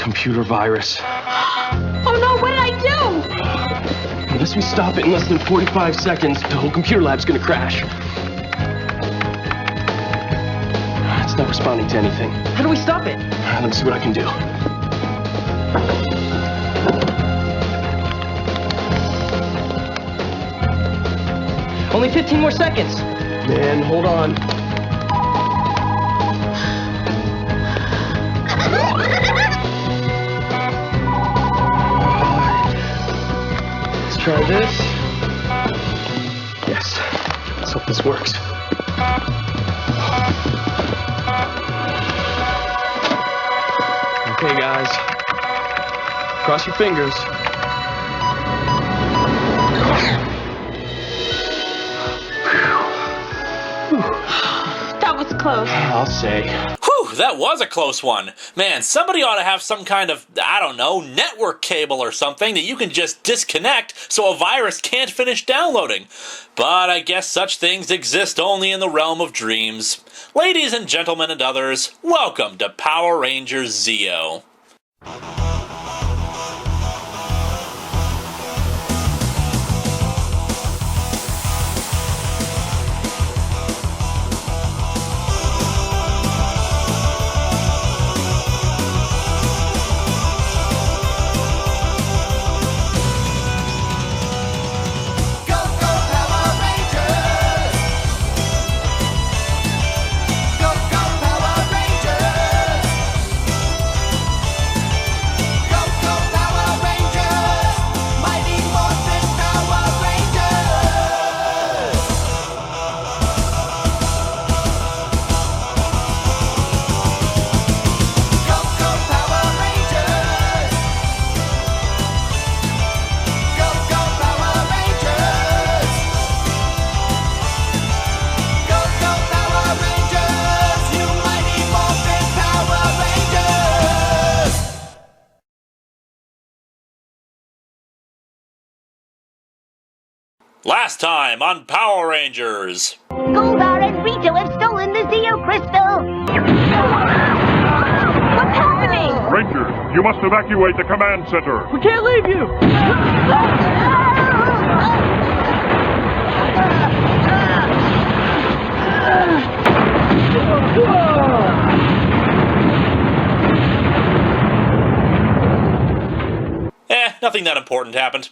computer virus. Oh no, what did I do? Unless we stop it in less than 45 seconds, the whole computer lab's gonna crash. It's not responding to anything. How do we stop it? Let me see what I can do. Only 15 more seconds. Man, hold on. Let's try this. Yes. Let's hope this works. Okay, guys. Cross your fingers. That was close. I'll say. Whew, that was a close one. Man, somebody ought to have some kind of, I don't know, network cable or something that you can just disconnect so a virus can't finish downloading. But I guess such things exist only in the realm of dreams. Ladies and gentlemen and others, welcome to Power Rangers Zeo. Last time on Power Rangers. Goldar and Rito have stolen the Zeo Crystal! What's happening? Rangers, you must evacuate the command center. We can't leave you. Nothing that important happened.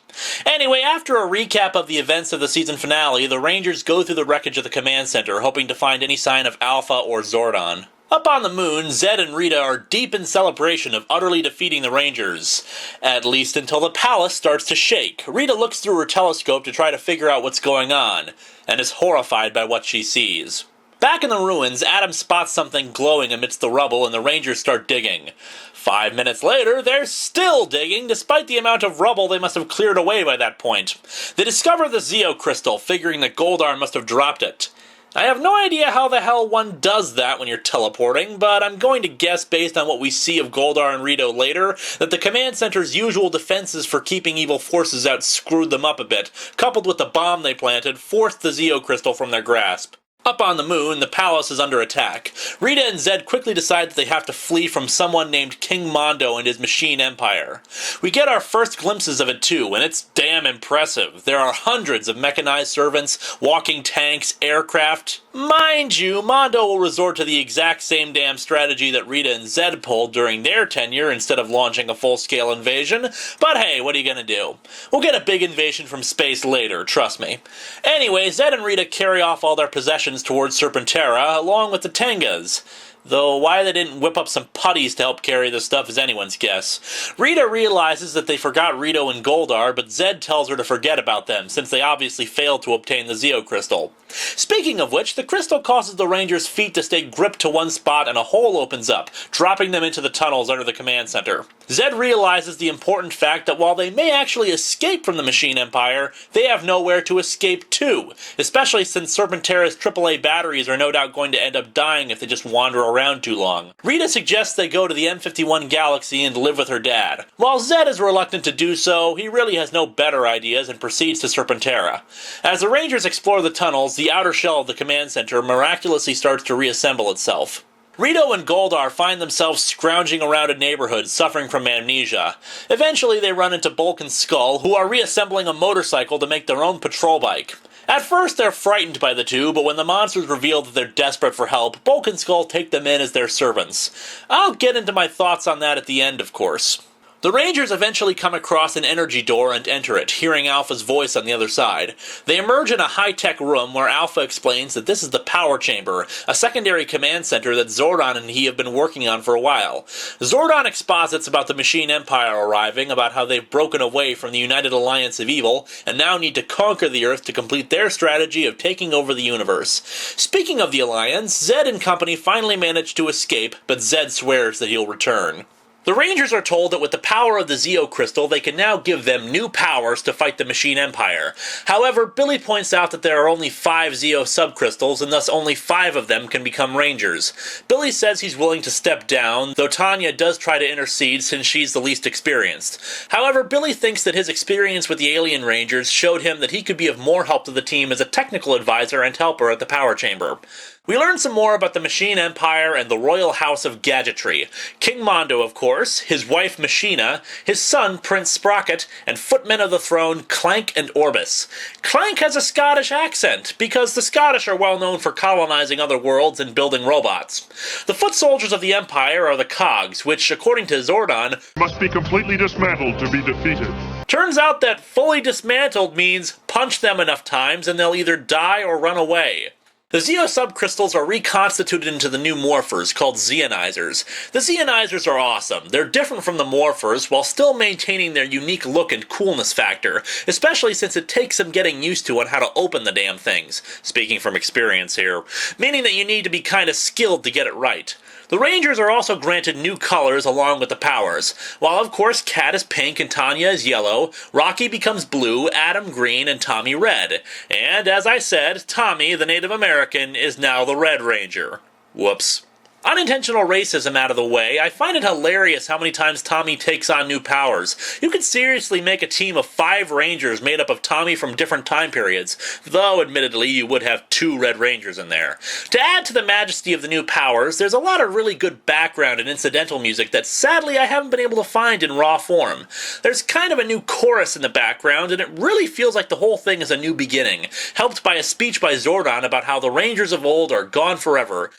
Anyway, after a recap of the events of the season finale, the Rangers go through the wreckage of the command center, hoping to find any sign of Alpha or Zordon. Up on the moon, Zed and Rita are deep in celebration of utterly defeating the Rangers. At least until the palace starts to shake. Rita looks through her telescope to try to figure out what's going on, and is horrified by what she sees. Back in the ruins, Adam spots something glowing amidst the rubble and the Rangers start digging. 5 minutes later, they're still digging, despite the amount of rubble they must have cleared away by that point. They discover the Zeo Crystal, figuring that Goldar must have dropped it. I have no idea how the hell one does that when you're teleporting, but I'm going to guess based on what we see of Goldar and Rito later, that the command center's usual defenses for keeping evil forces out screwed them up a bit, coupled with the bomb they planted, forced the Zeo Crystal from their grasp. Up on the moon, the palace is under attack. Rita and Zed quickly decide that they have to flee from someone named King Mondo and his machine empire. We get our first glimpses of it too, and it's damn impressive. There are hundreds of mechanized servants, walking tanks, aircraft. Mind you, Mondo will resort to the exact same damn strategy that Rita and Zed pulled during their tenure instead of launching a full-scale invasion. But hey, what are you gonna do? We'll get a big invasion from space later, trust me. Anyway, Zed and Rita carry off all their possessions towards Serpentera, along with the Tengas. Though why they didn't whip up some putties to help carry this stuff is anyone's guess. Rita realizes that they forgot Rito and Goldar, but Zed tells her to forget about them, since they obviously failed to obtain the Zeo Crystal. Speaking of which, the crystal causes the Rangers' feet to stay gripped to one spot and a hole opens up, dropping them into the tunnels under the command center. Zed realizes the important fact that while they may actually escape from the Machine Empire, they have nowhere to escape to, especially since Serpentera's AAA batteries are no doubt going to end up dying if they just wander around too long. Rita suggests they go to the M51 Galaxy and live with her dad. While Zed is reluctant to do so, he really has no better ideas and proceeds to Serpentera. As the Rangers explore the tunnels, the outer shell of the command center miraculously starts to reassemble itself. Rito and Goldar find themselves scrounging around a neighborhood suffering from amnesia. Eventually they run into Bulk and Skull, who are reassembling a motorcycle to make their own patrol bike. At first they're frightened by the two, but when the monsters reveal that they're desperate for help, Bulk and Skull take them in as their servants. I'll get into my thoughts on that at the end, of course. The Rangers eventually come across an energy door and enter it, hearing Alpha's voice on the other side. They emerge in a high-tech room where Alpha explains that this is the Power Chamber, a secondary command center that Zordon and he have been working on for a while. Zordon exposits about the Machine Empire arriving, about how they've broken away from the United Alliance of Evil, and now need to conquer the Earth to complete their strategy of taking over the universe. Speaking of the Alliance, Zed and company finally manage to escape, but Zed swears that he'll return. The Rangers are told that with the power of the Zeo Crystal, they can now give them new powers to fight the Machine Empire. However, Billy points out that there are only 5 Zeo subcrystals, and thus only 5 of them can become Rangers. Billy says he's willing to step down, though Tanya does try to intercede since she's the least experienced. However, Billy thinks that his experience with the Alien Rangers showed him that he could be of more help to the team as a technical advisor and helper at the Power Chamber. We learn some more about the Machine Empire and the Royal House of Gadgetry. King Mondo, of course, his wife Machina, his son Prince Sprocket, and footmen of the throne Clank and Orbis. Clank has a Scottish accent, because the Scottish are well known for colonizing other worlds and building robots. The foot soldiers of the Empire are the Cogs, which, according to Zordon, must be completely dismantled to be defeated. Turns out that fully dismantled means punch them enough times and they'll either die or run away. The Zeo subcrystals are reconstituted into the new morphers, called Zeonizers. The Zeonizers are awesome. They're different from the morphers, while still maintaining their unique look and coolness factor, especially since it takes some getting used to on how to open the damn things. Speaking from experience here. Meaning that you need to be kinda skilled to get it right. The Rangers are also granted new colors along with the powers. While of course Kat is pink and Tanya is yellow, Rocky becomes blue, Adam green, and Tommy red. And as I said, Tommy, the Native American, is now the Red Ranger. Whoops. Unintentional racism out of the way, I find it hilarious how many times Tommy takes on new powers. You could seriously make a team of 5 Rangers made up of Tommy from different time periods, though admittedly you would have 2 Red Rangers in there. To add to the majesty of the new powers, there's a lot of really good background and incidental music that sadly I haven't been able to find in raw form. There's kind of a new chorus in the background, and it really feels like the whole thing is a new beginning, helped by a speech by Zordon about how the Rangers of old are gone forever.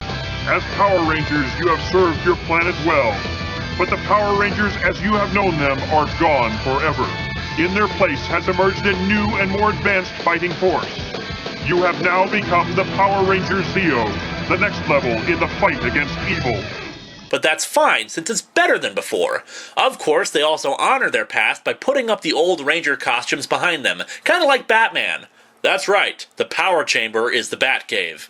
As Power Rangers, you have served your planet well. But the Power Rangers as you have known them are gone forever. In their place has emerged a new and more advanced fighting force. You have now become the Power Rangers Zeo, the next level in the fight against evil. But that's fine, since it's better than before. Of course, they also honor their past by putting up the old Ranger costumes behind them, kinda like Batman. That's right, the Power Chamber is the Batcave.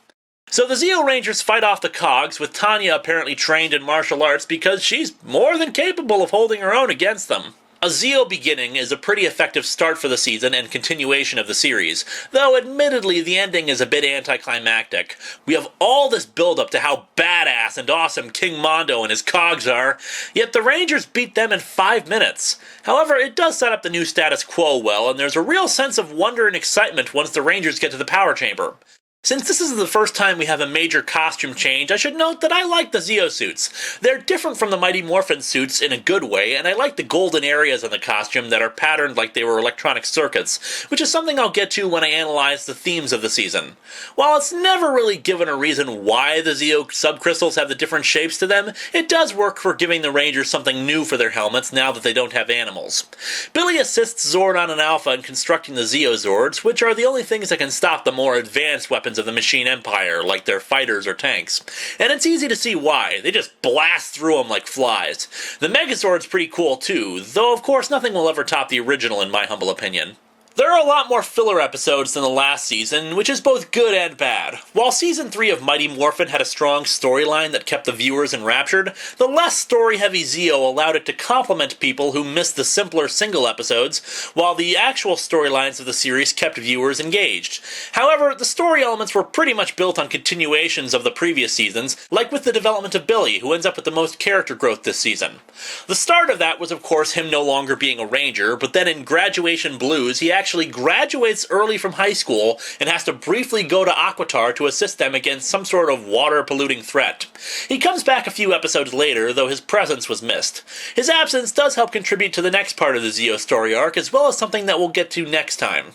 So the Zeo Rangers fight off the Cogs, with Tanya apparently trained in martial arts because she's more than capable of holding her own against them. A Zeo beginning is a pretty effective start for the season and continuation of the series, though admittedly the ending is a bit anticlimactic. We have all this build-up to how badass and awesome King Mondo and his Cogs are, yet the Rangers beat them in 5 minutes. However, it does set up the new status quo well, and there's a real sense of wonder and excitement once the Rangers get to the Power Chamber. Since this is the first time we have a major costume change, I should note that I like the Zeo suits. They're different from the Mighty Morphin suits in a good way, and I like the golden areas on the costume that are patterned like they were electronic circuits, which is something I'll get to when I analyze the themes of the season. While it's never really given a reason why the Zeo subcrystals have the different shapes to them, it does work for giving the Rangers something new for their helmets now that they don't have animals. Billy assists Zordon and Alpha in constructing the Zeo Zords, which are the only things that can stop the more advanced weapons of the Machine Empire, like their fighters or tanks. And it's easy to see why. They just blast through them like flies. The Megazord's pretty cool too, though of course nothing will ever top the original in my humble opinion. There are a lot more filler episodes than the last season, which is both good and bad. While Season 3 of Mighty Morphin had a strong storyline that kept the viewers enraptured, the less story-heavy Zeo allowed it to complement people who missed the simpler single episodes, while the actual storylines of the series kept viewers engaged. However, the story elements were pretty much built on continuations of the previous seasons, like with the development of Billy, who ends up with the most character growth this season. The start of that was of course him no longer being a ranger, but then in Graduation Blues he actually actually graduates early from high school and has to briefly go to Aquitar to assist them against some sort of water-polluting threat. He comes back a few episodes later, though his presence was missed. His absence does help contribute to the next part of the Zeo story arc, as well as something that we'll get to next time.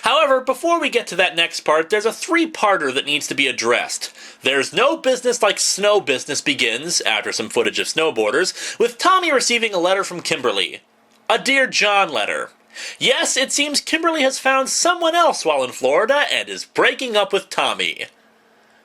However, before we get to that next part, there's a three-parter that needs to be addressed. There's No Business Like Snow Business begins, after some footage of snowboarders, with Tommy receiving a letter from Kimberly. A Dear John letter. Yes, it seems Kimberly has found someone else while in Florida and is breaking up with Tommy.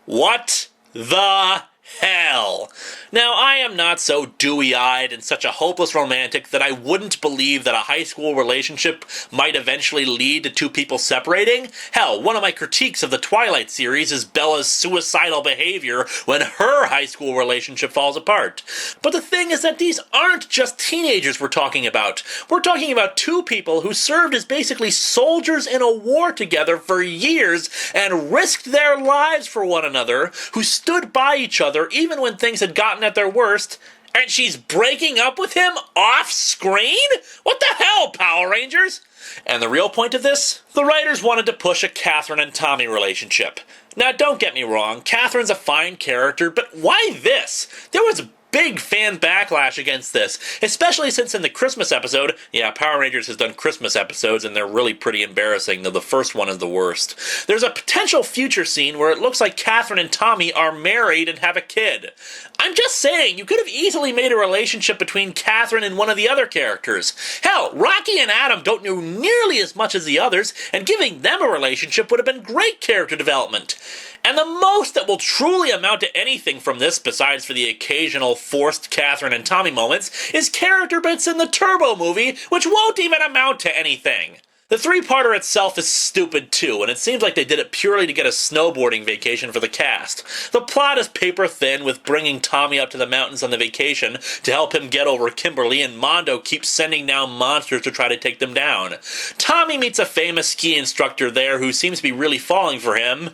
What the hell? Now, I am not so dewy-eyed and such a hopeless romantic that I wouldn't believe that a high school relationship might eventually lead to two people separating. Hell, one of my critiques of the Twilight series is Bella's suicidal behavior when her high school relationship falls apart. But the thing is that these aren't just teenagers we're talking about. We're talking about two people who served as basically soldiers in a war together for years and risked their lives for one another, who stood by each other even when things had gotten at their worst, and she's breaking up with him off-screen? What the hell, Power Rangers? And the real point of this? The writers wanted to push a Catherine and Tommy relationship. Now, don't get me wrong, Catherine's a fine character, but why this? There was big fan backlash against this, especially since in the Christmas episode, yeah, Power Rangers has done Christmas episodes and they're really pretty embarrassing, though the first one is the worst. There's a potential future scene where it looks like Catherine and Tommy are married and have a kid. I'm just saying, you could have easily made a relationship between Catherine and one of the other characters. Hell, Rocky and Adam don't know nearly as much as the others, and giving them a relationship would have been great character development. And the most that will truly amount to anything from this, besides for the occasional forced Catherine and Tommy moments, is character bits in the Turbo movie, which won't even amount to anything. The three-parter itself is stupid too, and it seems like they did it purely to get a snowboarding vacation for the cast. The plot is paper-thin, with bringing Tommy up to the mountains on the vacation to help him get over Kimberly, and Mondo keeps sending down monsters to try to take them down. Tommy meets a famous ski instructor there who seems to be really falling for him,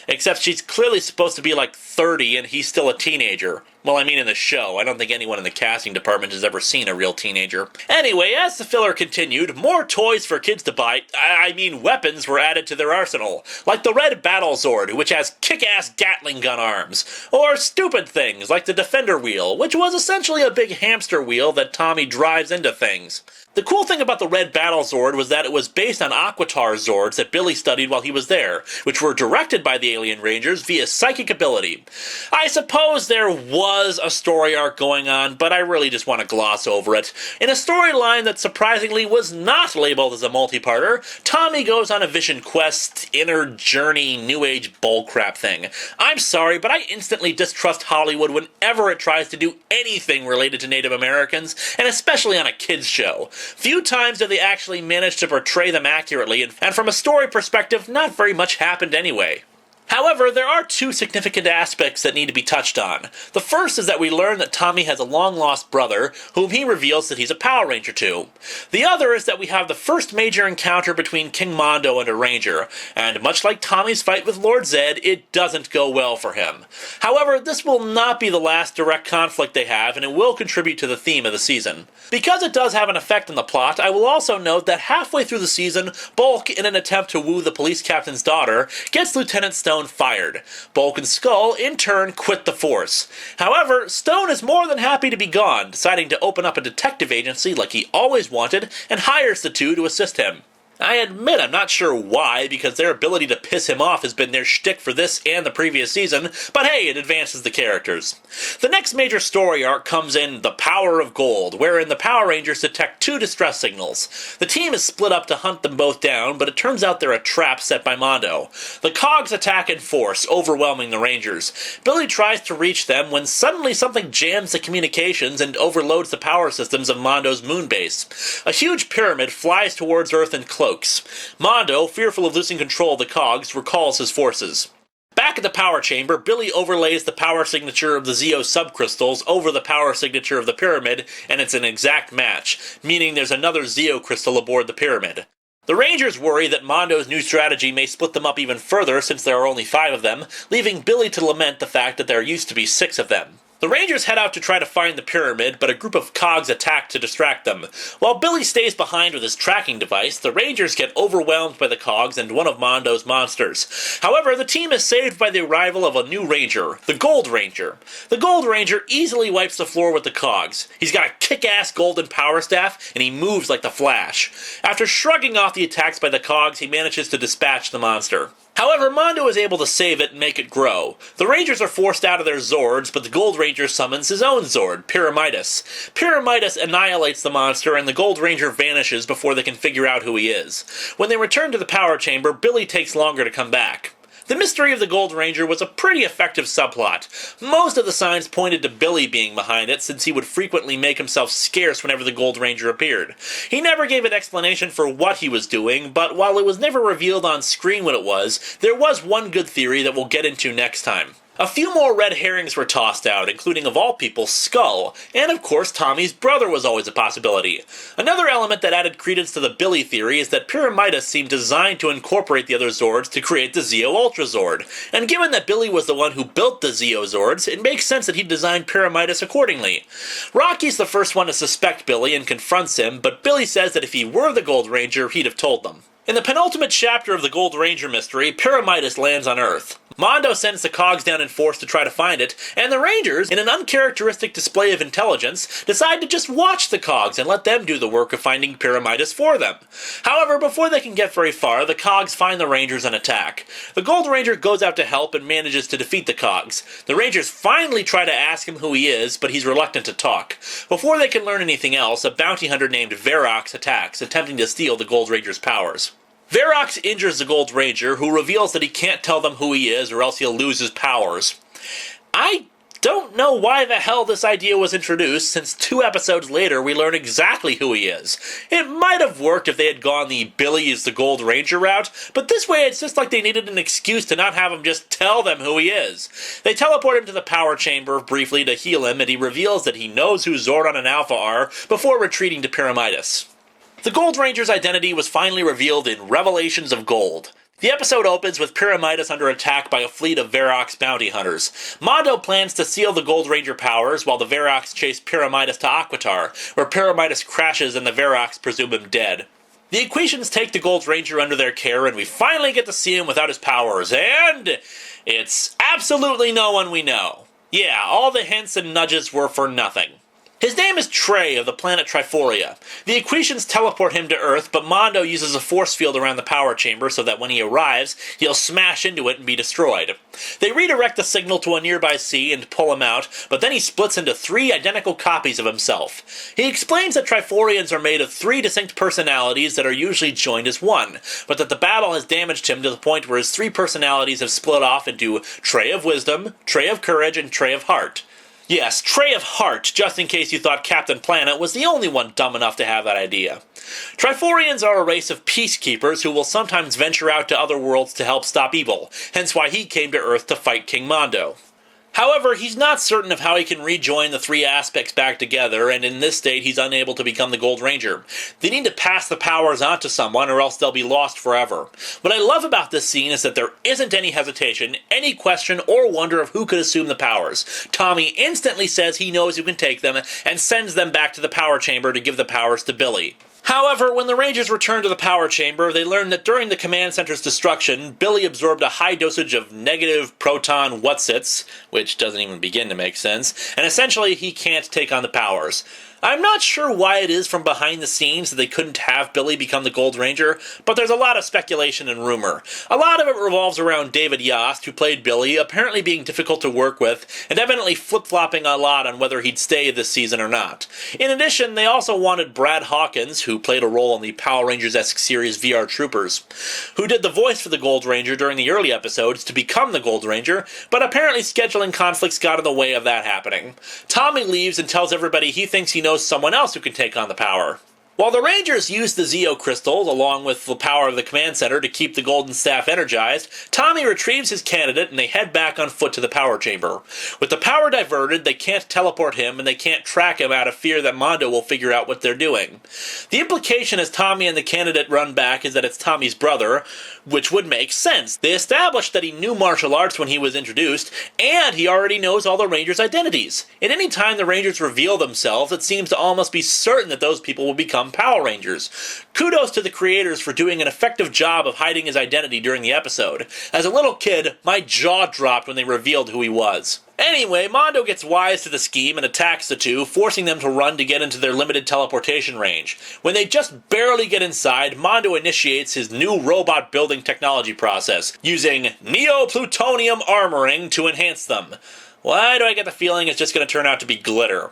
except she's clearly supposed to be like 30 and he's still a teenager. Well, I mean in the show. I don't think anyone in the casting department has ever seen a real teenager. Anyway, as the filler continued, more toys for kids to buy, weapons were added to their arsenal, like the Red Battle Zord, which has kick-ass Gatling gun arms, or stupid things like the Defender Wheel, which was essentially a big hamster wheel that Tommy drives into things. The cool thing about the Red Battle Zord was that it was based on Aquitar Zords that Billy studied while he was there, which were directed by the Alien Rangers via psychic ability. I suppose there was a story arc going on, but I really just want to gloss over it. In a storyline that surprisingly was not labeled as a multi-parter, Tommy goes on a vision quest, inner journey, new age bullcrap thing. I'm sorry, but I instantly distrust Hollywood whenever it tries to do anything related to Native Americans, and especially on a kids' show. Few times do they actually manage to portray them accurately, and from a story perspective, not very much happened anyway. However, there are two significant aspects that need to be touched on. The first is that we learn that Tommy has a long-lost brother, whom he reveals that he's a Power Ranger to. The other is that we have the first major encounter between King Mondo and a Ranger, and much like Tommy's fight with Lord Zed, it doesn't go well for him. However, this will not be the last direct conflict they have, and it will contribute to the theme of the season. Because it does have an effect on the plot, I will also note that halfway through the season, Bulk, in an attempt to woo the police captain's daughter, gets Lieutenant Stone fired. Bulk and Skull, in turn, quit the force. However, Stone is more than happy to be gone, deciding to open up a detective agency like he always wanted, and hires the two to assist him. I admit I'm not sure why, because their ability to piss him off has been their shtick for this and the previous season, but hey, it advances the characters. The next major story arc comes in The Power of Gold, wherein the Power Rangers detect two distress signals. The team is split up to hunt them both down, but it turns out they're a trap set by Mondo. The Cogs attack in force, overwhelming the Rangers. Billy tries to reach them when suddenly something jams the communications and overloads the power systems of Mondo's moon base. A huge pyramid flies towards Earth and cloaks. Mondo, fearful of losing control of the Cogs, recalls his forces. Back at the power chamber, Billy overlays the power signature of the Zeo subcrystals over the power signature of the pyramid, and it's an exact match, meaning there's another Zeo crystal aboard the pyramid. The Rangers worry that Mondo's new strategy may split them up even further since there are only 5 of them, leaving Billy to lament the fact that there used to be 6 of them. The Rangers head out to try to find the pyramid, but a group of cogs attack to distract them. While Billy stays behind with his tracking device, the Rangers get overwhelmed by the cogs and one of Mondo's monsters. However, the team is saved by the arrival of a new ranger, the Gold Ranger. The Gold Ranger easily wipes the floor with the cogs. He's got a kick-ass golden power staff, and he moves like the Flash. After shrugging off the attacks by the cogs, he manages to dispatch the monster. However, Mondo is able to save it and make it grow. The Rangers are forced out of their Zords, but the Gold Ranger summons his own Zord, Pyramidas. Pyramidas annihilates the monster, and the Gold Ranger vanishes before they can figure out who he is. When they return to the power chamber, Billy takes longer to come back. The mystery of the Gold Ranger was a pretty effective subplot. Most of the signs pointed to Billy being behind it, since he would frequently make himself scarce whenever the Gold Ranger appeared. He never gave an explanation for what he was doing, but while it was never revealed on screen what it was, there was one good theory that we'll get into next time. A few more red herrings were tossed out, including, of all people, Skull, and of course Tommy's brother was always a possibility. Another element that added credence to the Billy theory is that Pyramidas seemed designed to incorporate the other Zords to create the Zeo Ultra Zord, and given that Billy was the one who built the Zeo Zords, it makes sense that he designed Pyramidas accordingly. Rocky's the first one to suspect Billy and confronts him, but Billy says that if he were the Gold Ranger, he'd have told them. In the penultimate chapter of the Gold Ranger mystery, Pyramidas lands on Earth. Mondo sends the cogs down in force to try to find it, and the Rangers, in an uncharacteristic display of intelligence, decide to just watch the cogs and let them do the work of finding Pyramidas for them. However, before they can get very far, the cogs find the Rangers and attack. The Gold Ranger goes out to help and manages to defeat the cogs. The Rangers finally try to ask him who he is, but he's reluctant to talk. Before they can learn anything else, a bounty hunter named Verox attacks, attempting to steal the Gold Ranger's powers. Verox injures the Gold Ranger, who reveals that he can't tell them who he is or else he'll lose his powers. I don't know why the hell this idea was introduced, since 2 episodes later we learn exactly who he is. It might have worked if they had gone the Billy is the Gold Ranger route, but this way it's just like they needed an excuse to not have him just tell them who he is. They teleport him to the power chamber briefly to heal him, and he reveals that he knows who Zordon and Alpha are before retreating to Pyramidas. The Gold Ranger's identity was finally revealed in Revelations of Gold. The episode opens with Pyramidas under attack by a fleet of Verox bounty hunters. Mondo plans to seal the Gold Ranger powers while the Verox chase Pyramidas to Aquitar, where Pyramidas crashes and the Verox presume him dead. The Equations take the Gold Ranger under their care, and we finally get to see him without his powers, and it's absolutely no one we know. Yeah, all the hints and nudges were for nothing. His name is Trey of the planet Triforia. The Equations teleport him to Earth, but Mondo uses a force field around the power chamber so that when he arrives, he'll smash into it and be destroyed. They redirect the signal to a nearby sea and pull him out, but then he splits into 3 identical copies of himself. He explains that Triforians are made of 3 distinct personalities that are usually joined as one, but that the battle has damaged him to the point where his 3 personalities have split off into Trey of Wisdom, Trey of Courage, and Trey of Heart. Yes, Trey of Heart, just in case you thought Captain Planet was the only one dumb enough to have that idea. Triforians are a race of peacekeepers who will sometimes venture out to other worlds to help stop evil, hence why he came to Earth to fight King Mondo. However, he's not certain of how he can rejoin the 3 aspects back together, and in this state he's unable to become the Gold Ranger. They need to pass the powers on to someone or else they'll be lost forever. What I love about this scene is that there isn't any hesitation, any question, or wonder of who could assume the powers. Tommy instantly says he knows who can take them, and sends them back to the power chamber to give the powers to Billy. However, when the Rangers return to the power chamber, they learn that during the command center's destruction, Billy absorbed a high dosage of negative proton whatsits, which doesn't even begin to make sense, and essentially he can't take on the powers. I'm not sure why it is from behind the scenes that they couldn't have Billy become the Gold Ranger, but there's a lot of speculation and rumor. A lot of it revolves around David Yost, who played Billy, apparently being difficult to work with, and evidently flip-flopping a lot on whether he'd stay this season or not. In addition, they also wanted Brad Hawkins, who played a role in the Power Rangers-esque series VR Troopers, who did the voice for the Gold Ranger during the early episodes, to become the Gold Ranger, but apparently scheduling conflicts got in the way of that happening. Tommy leaves and tells everybody he thinks he knows someone else who can take on the power. While the Rangers use the Zeo crystals, along with the power of the command center, to keep the Golden Staff energized, Tommy retrieves his candidate and they head back on foot to the power chamber. With the power diverted, they can't teleport him and they can't track him out of fear that Mondo will figure out what they're doing. The implication as Tommy and the candidate run back is that it's Tommy's brother, which would make sense. They established that he knew martial arts when he was introduced, and he already knows all the Rangers' identities. At any time the Rangers reveal themselves, it seems to almost be certain that those people will become Power Rangers. Kudos to the creators for doing an effective job of hiding his identity during the episode. As a little kid, my jaw dropped when they revealed who he was. Anyway, Mondo gets wise to the scheme and attacks the two, forcing them to run to get into their limited teleportation range. When they just barely get inside, Mondo initiates his new robot building technology process, using neo-plutonium armoring to enhance them. Why do I get the feeling it's just going to turn out to be glitter?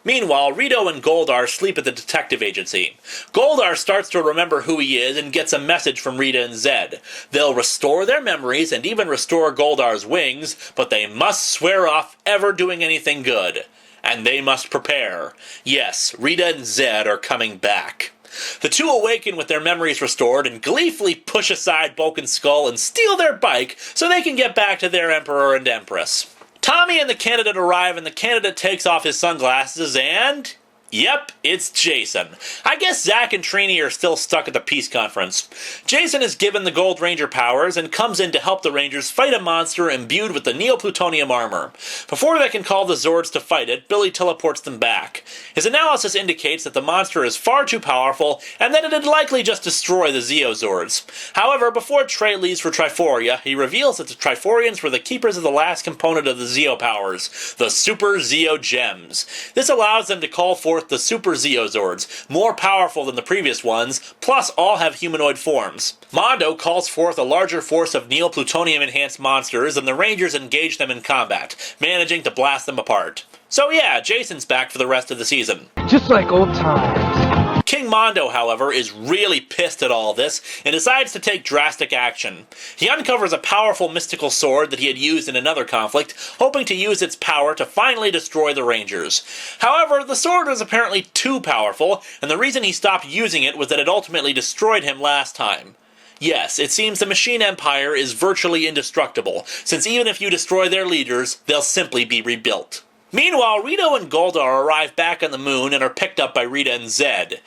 Meanwhile, Rito and Goldar sleep at the detective agency. Goldar starts to remember who he is and gets a message from Rita and Zed. They'll restore their memories and even restore Goldar's wings, but they must swear off ever doing anything good. And they must prepare. Yes, Rita and Zed are coming back. The two awaken with their memories restored and gleefully push aside Bulk and Skull and steal their bike so they can get back to their Emperor and Empress. Tommy and the candidate arrive, and the candidate takes off his sunglasses, and... yep, it's Jason. I guess Zack and Trini are still stuck at the peace conference. Jason is given the Gold Ranger powers and comes in to help the Rangers fight a monster imbued with the Neo-Plutonium armor. Before they can call the Zords to fight it, Billy teleports them back. His analysis indicates that the monster is far too powerful and that it'd likely just destroy the Zeo Zords. However, before Trey leaves for Triforia, he reveals that the Triforians were the keepers of the last component of the Zeo powers, the Super Zeo Gems. This allows them to call forth the Super Zeo Zords, more powerful than the previous ones, plus all have humanoid forms. Mondo calls forth a larger force of Neo-Plutonium-enhanced monsters, and the Rangers engage them in combat, managing to blast them apart. So yeah, Jason's back for the rest of the season. Just like old times. King Mondo, however, is really pissed at all this and decides to take drastic action. He uncovers a powerful mystical sword that he had used in another conflict, hoping to use its power to finally destroy the Rangers. However, the sword was apparently too powerful, and the reason he stopped using it was that it ultimately destroyed him last time. Yes, it seems the Machine Empire is virtually indestructible, since even if you destroy their leaders, they'll simply be rebuilt. Meanwhile, Rito and Goldar arrive back on the moon and are picked up by Rita and Zed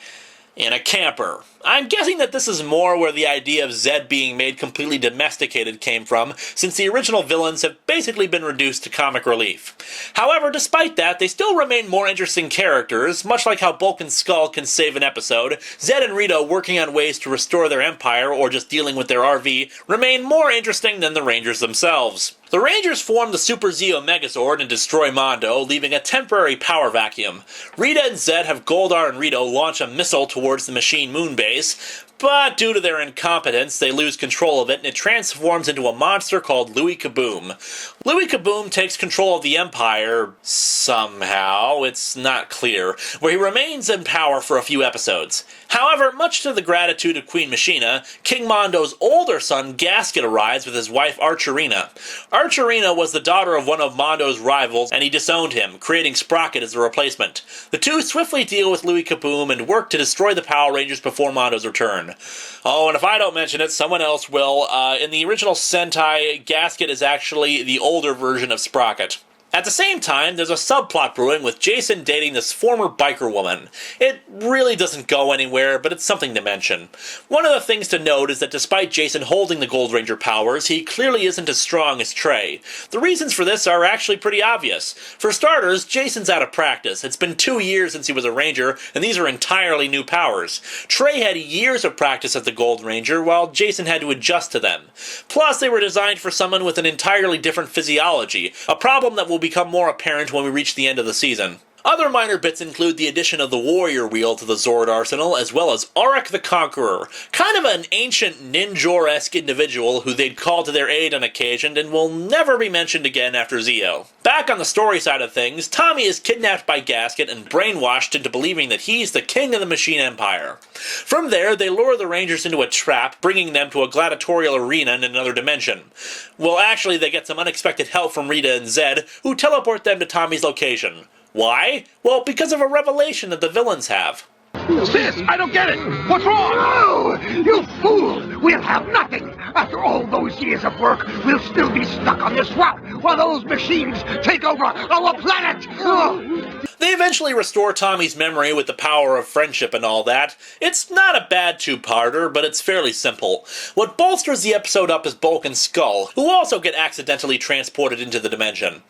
in a camper. I'm guessing that this is more where the idea of Zed being made completely domesticated came from, since the original villains have basically been reduced to comic relief. However, despite that, they still remain more interesting characters, much like how Bulk and Skull can save an episode. Zed and Rito working on ways to restore their empire, or just dealing with their RV, remain more interesting than the Rangers themselves. The Rangers form the Super Zeo Megazord and destroy Mondo, leaving a temporary power vacuum. Rita and Zed have Goldar and Rito launch a missile towards the machine moon base, but due to their incompetence, they lose control of it and it transforms into a monster called Louis Kaboom. Louis Kaboom takes control of the Empire, somehow, it's not clear, where he remains in power for a few episodes. However, much to the gratitude of Queen Machina, King Mondo's older son Gasket arrives with his wife Archerina. Archerina was the daughter of one of Mondo's rivals, and he disowned him, creating Sprocket as a replacement. The two swiftly deal with Louis Kaboom and work to destroy the Power Rangers before Mondo's return. Oh, and if I don't mention it, someone else will. In the original Sentai, Gasket is actually the older version of Sprocket. At the same time, there's a subplot brewing with Jason dating this former biker woman. It really doesn't go anywhere, but it's something to mention. One of the things to note is that despite Jason holding the Gold Ranger powers, he clearly isn't as strong as Trey. The reasons for this are actually pretty obvious. For starters, Jason's out of practice. It's been 2 years since he was a Ranger, and these are entirely new powers. Trey had years of practice as the Gold Ranger, while Jason had to adjust to them. Plus, they were designed for someone with an entirely different physiology, a problem that will become more apparent when we reach the end of the season. Other minor bits include the addition of the Warrior Wheel to the Zord arsenal, as well as Auric the Conqueror, kind of an ancient Ninjor-esque individual who they'd call to their aid on occasion and will never be mentioned again after Zeo. Back on the story side of things, Tommy is kidnapped by Gasket and brainwashed into believing that he's the king of the Machine Empire. From there, they lure the Rangers into a trap, bringing them to a gladiatorial arena in another dimension. Well, actually, they get some unexpected help from Rita and Zed, who teleport them to Tommy's location. Why? Well, because of a revelation that the villains have. Sis, I don't get it! What's wrong? Oh, you fool! We'll have nothing! After all those years of work, we'll still be stuck on this route while those machines take over our planet! Oh. They eventually restore Tommy's memory with the power of friendship and all that. It's not a bad two-parter, but it's fairly simple. What bolsters the episode up is Bulk and Skull, who also get accidentally transported into the dimension.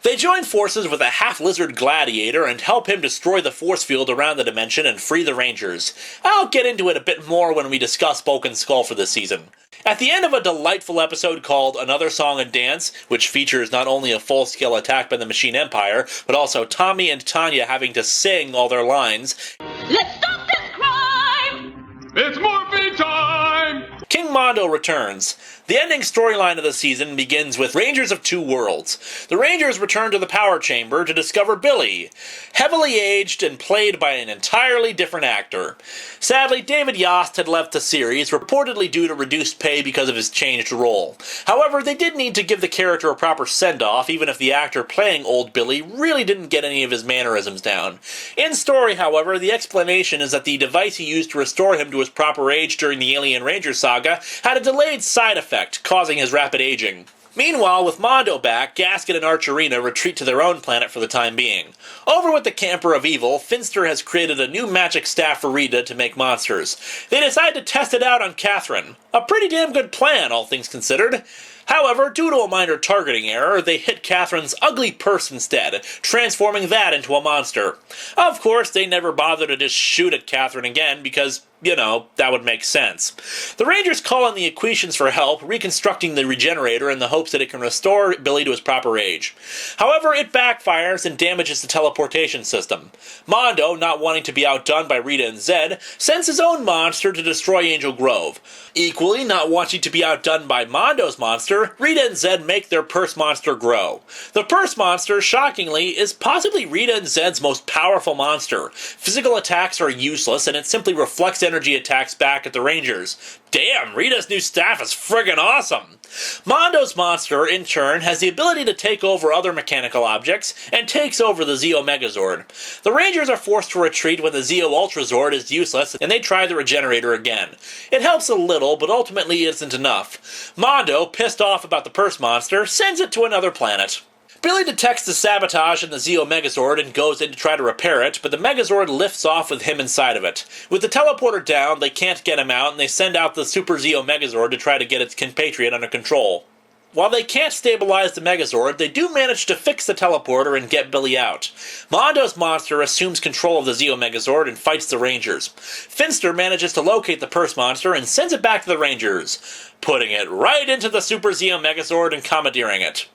They join forces with a half-lizard gladiator and help him destroy the force field around the dimension and free the Rangers. I'll get into it a bit more when we discuss Bulk and Skull for this season. At the end of a delightful episode called Another Song and Dance, which features not only a full-scale attack by the Machine Empire, but also Tommy and Tanya having to sing all their lines, Let's stop this crime! It's morphine time! King Mondo returns. The ending storyline of the season begins with Rangers of Two Worlds. The Rangers return to the power chamber to discover Billy, heavily aged and played by an entirely different actor. Sadly, David Yost had left the series, reportedly due to reduced pay because of his changed role. However, they did need to give the character a proper send-off, even if the actor playing old Billy really didn't get any of his mannerisms down. In story, however, the explanation is that the device he used to restore him to his proper age during the Alien Ranger saga had a delayed side effect, causing his rapid aging. Meanwhile, with Mondo back, Gasket and Archerina retreat to their own planet for the time being. Over with the Camper of Evil, Finster has created a new magic staff for Rita to make monsters. They decide to test it out on Catherine. A pretty damn good plan, all things considered. However, due to a minor targeting error, they hit Catherine's ugly purse instead, transforming that into a monster. Of course, they never bother to just shoot at Catherine again because, you know, that would make sense. The Rangers call on the Equations for help, reconstructing the regenerator in the hopes that it can restore Billy to his proper age. However, it backfires and damages the teleportation system. Mondo, not wanting to be outdone by Rita and Zed, sends his own monster to destroy Angel Grove. Equally, not wanting to be outdone by Mondo's monster, Rita and Zed make their Purse Monster grow. The Purse Monster, shockingly, is possibly Rita and Zed's most powerful monster. Physical attacks are useless, and it simply reflects energy attacks back at the Rangers. Damn, Rita's new staff is friggin' awesome! Mondo's monster, in turn, has the ability to take over other mechanical objects, and takes over the Zeo Megazord. The Rangers are forced to retreat when the Zeo Ultrazord is useless, and they try the regenerator again. It helps a little, but ultimately isn't enough. Mondo, pissed off about the Purse Monster, sends it to another planet. Billy detects the sabotage in the Zeo Megazord and goes in to try to repair it, but the Megazord lifts off with him inside of it. With the teleporter down, they can't get him out, and they send out the Super Zeo Megazord to try to get its compatriot under control. While they can't stabilize the Megazord, they do manage to fix the teleporter and get Billy out. Mondo's monster assumes control of the Zeo Megazord and fights the Rangers. Finster manages to locate the Purse Monster and sends it back to the Rangers, putting it right into the Super Zeo Megazord and commandeering it.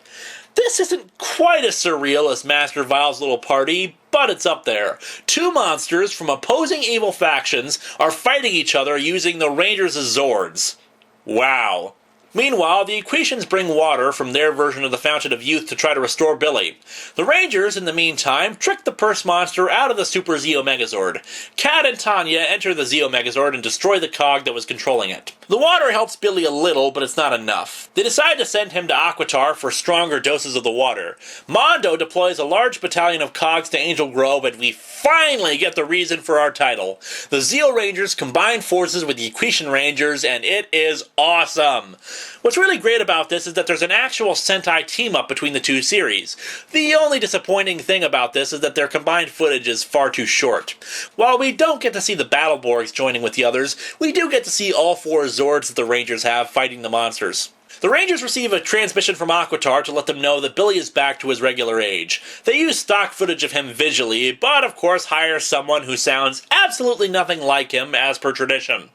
This isn't quite as surreal as Master Vile's little party, but it's up there. Two monsters from opposing evil factions are fighting each other using the Rangers' Zords. Wow. Meanwhile, the Equations bring water from their version of the Fountain of Youth to try to restore Billy. The Rangers, in the meantime, trick the Purse Monster out of the Super Zeo Megazord. Kat and Tanya enter the Zeo Megazord and destroy the cog that was controlling it. The water helps Billy a little, but it's not enough. They decide to send him to Aquitar for stronger doses of the water. Mondo deploys a large battalion of cogs to Angel Grove, and we finally get the reason for our title. The Zeo Rangers combine forces with the Equation Rangers, and it is awesome. What's really great about this is that there's an actual Sentai team-up between the two series. The only disappointing thing about this is that their combined footage is far too short. While we don't get to see the Battleborgs joining with the others, we do get to see all four Zords that the Rangers have fighting the monsters. The Rangers receive a transmission from Aquitar to let them know that Billy is back to his regular age. They use stock footage of him visually, but of course hire someone who sounds absolutely nothing like him as per tradition.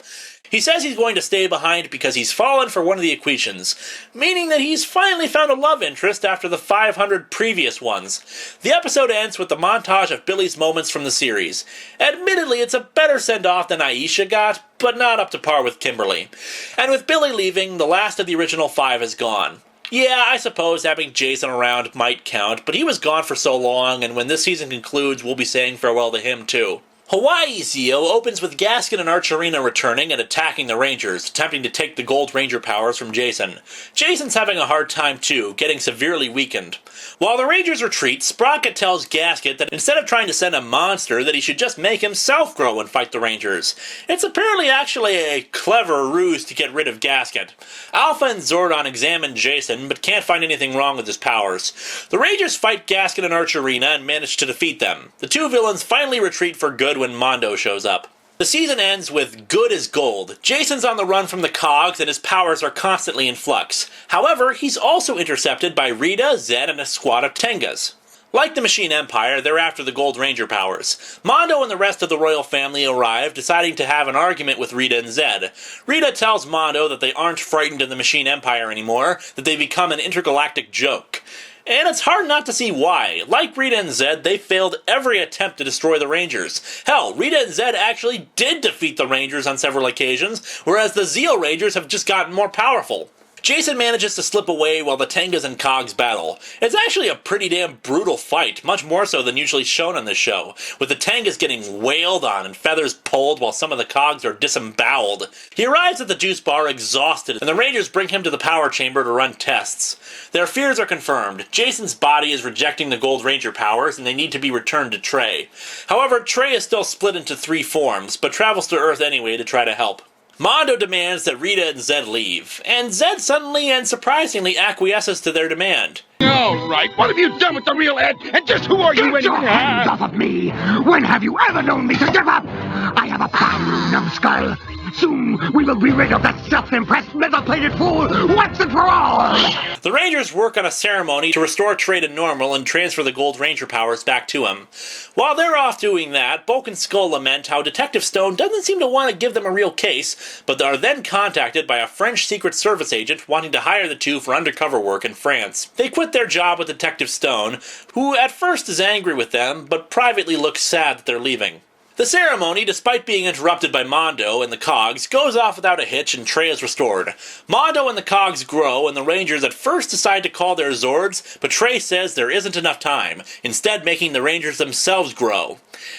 He says he's going to stay behind because he's fallen for one of the Equations, meaning that he's finally found a love interest after the 500 previous ones. The episode ends with the montage of Billy's moments from the series. Admittedly, it's a better send-off than Aisha got, but not up to par with Kimberly. And with Billy leaving, the last of the original 5 is gone. Yeah, I suppose having Jason around might count, but he was gone for so long, and when this season concludes, we'll be saying farewell to him too. Hawaii Zeo opens with Gasket and Archerina returning and attacking the Rangers, attempting to take the Gold Ranger powers from Jason. Jason's having a hard time too, getting severely weakened. While the Rangers retreat, Sprocket tells Gasket that instead of trying to send a monster, that he should just make himself grow and fight the Rangers. It's apparently actually a clever ruse to get rid of Gasket. Alpha and Zordon examine Jason, but can't find anything wrong with his powers. The Rangers fight Gasket and Archerina and manage to defeat them. The two villains finally retreat for good when Mondo shows up. The season ends with good as gold. Jason's on the run from the Cogs and his powers are constantly in flux. However, he's also intercepted by Rita, Zed, and a squad of Tengas. Like the Machine Empire, they're after the Gold Ranger powers. Mondo and the rest of the royal family arrive, deciding to have an argument with Rita and Zed. Rita tells Mondo that they aren't frightened of the Machine Empire anymore, that they've become an intergalactic joke. And it's hard not to see why. Like Rita and Zed, they failed every attempt to destroy the Rangers. Hell, Rita and Zed actually did defeat the Rangers on several occasions, whereas the Zeo Rangers have just gotten more powerful. Jason manages to slip away while the Tengas and Cogs battle. It's actually a pretty damn brutal fight, much more so than usually shown on this show, with the Tengas getting wailed on and feathers pulled while some of the Cogs are disemboweled. He arrives at the juice bar exhausted, and the Rangers bring him to the power chamber to run tests. Their fears are confirmed. Jason's body is rejecting the Gold Ranger powers, and they need to be returned to Trey. However, Trey is still split into 3 forms, but travels to Earth anyway to try to help. Mondo demands that Rita and Zed leave, and Zed suddenly and surprisingly acquiesces to their demand. All right, what have you done with the real Ed? And just who are you Get your anyway? hands off of me! When have you ever known me to give up? I have a plan, numbskull. Soon we will be rid of that self-impressed, metal-plated fool once and for all! The Rangers work on a ceremony to restore Trey to normal and transfer the Gold Ranger powers back to him. While they're off doing that, Bulk and Skull lament how Detective Stone doesn't seem to want to give them a real case, but are then contacted by a French Secret Service agent wanting to hire the two for undercover work in France. They quit their job with Detective Stone, who at first is angry with them, but privately looks sad that they're leaving. The ceremony, despite being interrupted by Mondo and the Cogs, goes off without a hitch and Trey is restored. Mondo and the Cogs grow, and the Rangers at first decide to call their Zords, but Trey says there isn't enough time, instead making the Rangers themselves grow.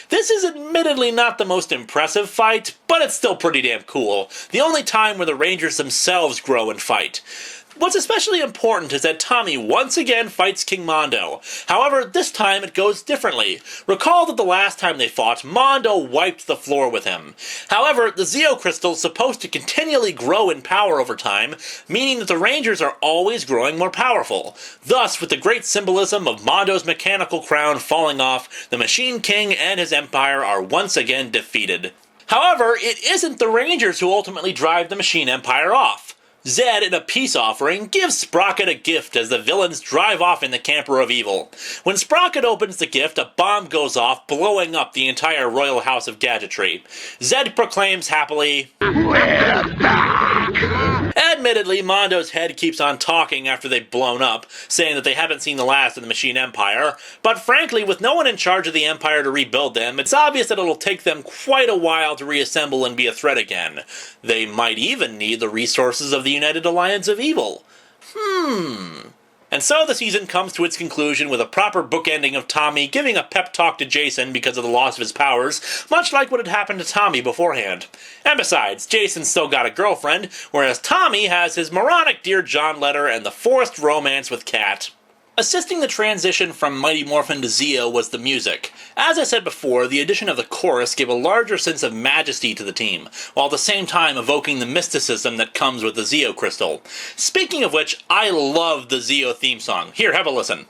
This is admittedly not the most impressive fight, but it's still pretty damn cool. The only time where the Rangers themselves grow and fight. What's especially important is that Tommy once again fights King Mondo. However, this time it goes differently. Recall that the last time they fought, Mondo wiped the floor with him. However, the Zeo Crystal is supposed to continually grow in power over time, meaning that the Rangers are always growing more powerful. Thus, with the great symbolism of Mondo's mechanical crown falling off, the Machine King and his empire are once again defeated. However, it isn't the Rangers who ultimately drive the Machine Empire off. Zed, in a peace offering, gives Sprocket a gift as the villains drive off in the Camper of Evil. When Sprocket opens the gift, a bomb goes off, blowing up the entire royal house of gadgetry. Zed proclaims happily, We're back! Admittedly, Mondo's head keeps on talking after they've blown up, saying that they haven't seen the last of the Machine Empire, but frankly, with no one in charge of the Empire to rebuild them, it's obvious that it'll take them quite a while to reassemble and be a threat again. They might even need the resources of the United Alliance of Evil. And so the season comes to its conclusion with a proper bookending of Tommy giving a pep talk to Jason because of the loss of his powers, much like what had happened to Tommy beforehand. And besides, Jason's still got a girlfriend, whereas Tommy has his moronic Dear John letter and the forced romance with Kat. Assisting the transition from Mighty Morphin to Zeo was the music. As I said before, the addition of the chorus gave a larger sense of majesty to the team, while at the same time evoking the mysticism that comes with the Zeo Crystal. Speaking of which, I love the Zeo theme song. Here, have a listen.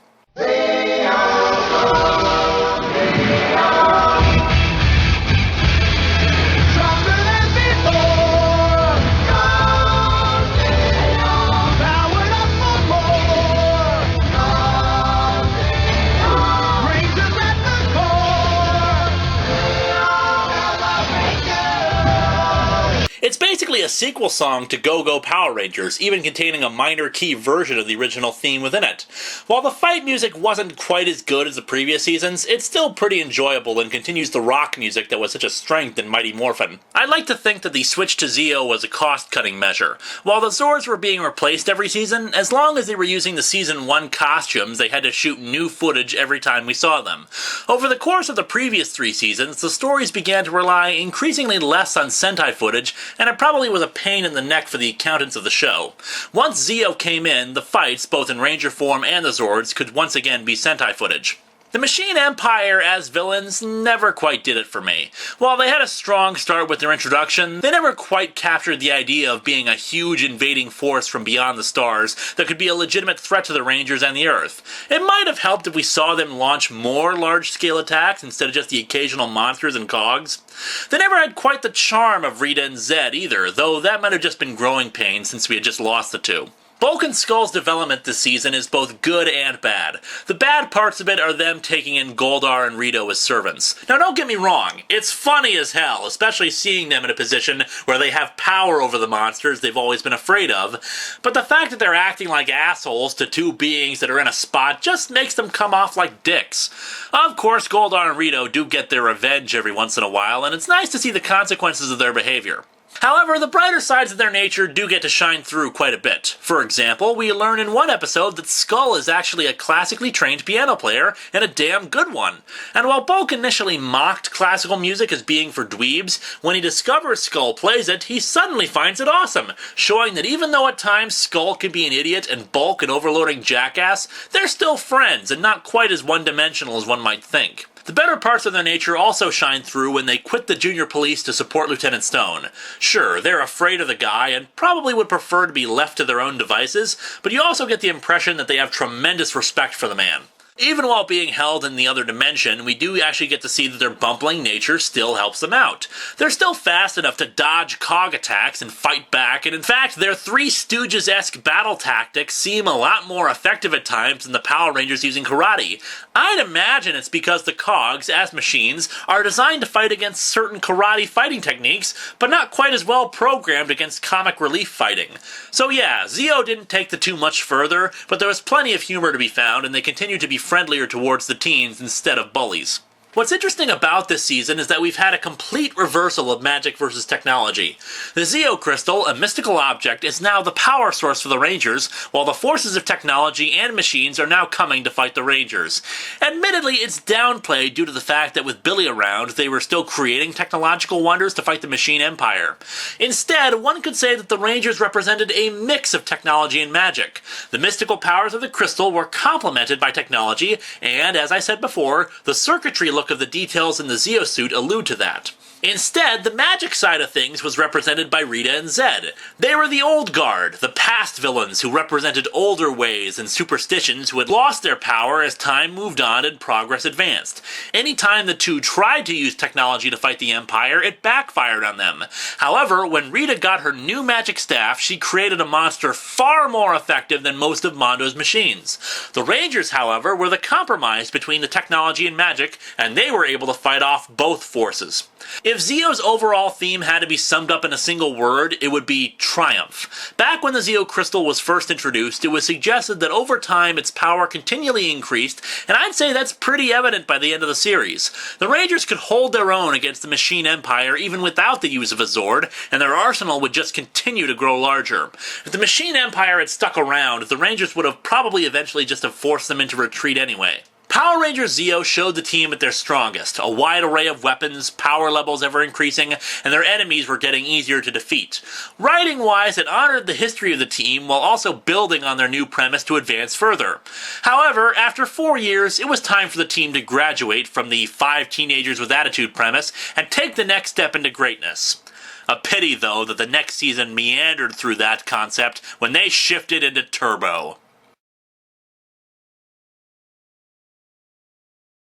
It's basically basically a sequel song to Go Go Power Rangers, even containing a minor key version of the original theme within it. While the fight music wasn't quite as good as the previous seasons, it's still pretty enjoyable and continues the rock music that was such a strength in Mighty Morphin. I'd like to think that the switch to Zeo was a cost-cutting measure. While the Zords were being replaced every season, as long as they were using the Season 1 costumes, they had to shoot new footage every time we saw them. Over the course of the previous 3 seasons, the stories began to rely increasingly less on Sentai footage, and it probably was a pain in the neck for the accountants of the show. Once Zeo came in, the fights, both in Ranger form and the Zords, could once again be Sentai footage. The Machine Empire as villains never quite did it for me. While they had a strong start with their introduction, they never quite captured the idea of being a huge invading force from beyond the stars that could be a legitimate threat to the Rangers and the Earth. It might have helped if we saw them launch more large-scale attacks instead of just the occasional monsters and cogs. They never had quite the charm of Rita and Zed either, though that might have just been growing pains since we had just lost the two. Bulk and Skull's development this season is both good and bad. The bad parts of it are them taking in Goldar and Rito as servants. Now don't get me wrong, it's funny as hell, especially seeing them in a position where they have power over the monsters they've always been afraid of, but the fact that they're acting like assholes to two beings that are in a spot just makes them come off like dicks. Of course, Goldar and Rito do get their revenge every once in a while, and it's nice to see the consequences of their behavior. However, the brighter sides of their nature do get to shine through quite a bit. For example, we learn in one episode that Skull is actually a classically trained piano player, and a damn good one. And while Bulk initially mocked classical music as being for dweebs, when he discovers Skull plays it, he suddenly finds it awesome, showing that even though at times Skull can be an idiot and Bulk an overloading jackass, they're still friends and not quite as one-dimensional as one might think. The better parts of their nature also shine through when they quit the junior police to support Lieutenant Stone. Sure, they're afraid of the guy and probably would prefer to be left to their own devices, but you also get the impression that they have tremendous respect for the man. Even while being held in the other dimension, we do actually get to see that their bumbling nature still helps them out. They're still fast enough to dodge cog attacks and fight back, and in fact, their Three Stooges-esque battle tactics seem a lot more effective at times than the Power Rangers using karate. I'd imagine it's because the cogs, as machines, are designed to fight against certain karate fighting techniques, but not quite as well programmed against comic relief fighting. So yeah, Zeo didn't take the two much further, but there was plenty of humor to be found, and they continue to be friendlier towards the teens instead of bullies. What's interesting about this season is that we've had a complete reversal of magic versus technology. The Zeo Crystal, a mystical object, is now the power source for the Rangers, while the forces of technology and machines are now coming to fight the Rangers. Admittedly, it's downplayed due to the fact that with Billy around, they were still creating technological wonders to fight the Machine Empire. Instead, one could say that the Rangers represented a mix of technology and magic. The mystical powers of the crystal were complemented by technology, and, as I said before, the circuitry look of the details in the Zeo suit allude to that. Instead, the magic side of things was represented by Rita and Zed. They were the old guard, the past villains who represented older ways and superstitions who had lost their power as time moved on and progress advanced. Anytime the two tried to use technology to fight the Empire, it backfired on them. However, when Rita got her new magic staff, she created a monster far more effective than most of Mondo's machines. The Rangers, however, were the compromise between the technology and magic, and they were able to fight off both forces. If Zeo's overall theme had to be summed up in a single word, it would be triumph. Back when the Zeo Crystal was first introduced, it was suggested that over time its power continually increased, and I'd say that's pretty evident by the end of the series. The Rangers could hold their own against the Machine Empire even without the use of a Zord, and their arsenal would just continue to grow larger. If the Machine Empire had stuck around, the Rangers would have probably eventually just have forced them into retreat anyway. Power Rangers Zeo showed the team at their strongest, a wide array of weapons, power levels ever increasing, and their enemies were getting easier to defeat. Writing-wise, it honored the history of the team while also building on their new premise to advance further. However, after 4 years, it was time for the team to graduate from the 5 teenagers with attitude premise and take the next step into greatness. A pity, though, that the next season meandered through that concept when they shifted into Turbo.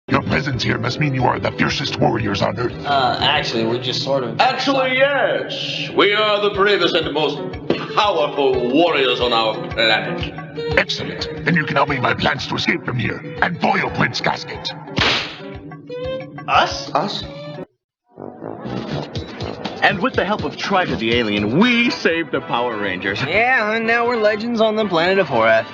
Your presence here must mean you are the fiercest warriors on Earth. Actually, we're just sort of... Actually, yes. We are the bravest and most powerful warriors on our planet. Excellent. Then you can help me in my plans to escape from here and foil Clint's casket. Us? Us? And with the help of Triter the alien, we saved the Power Rangers. Yeah, and now we're legends on the planet of Horath.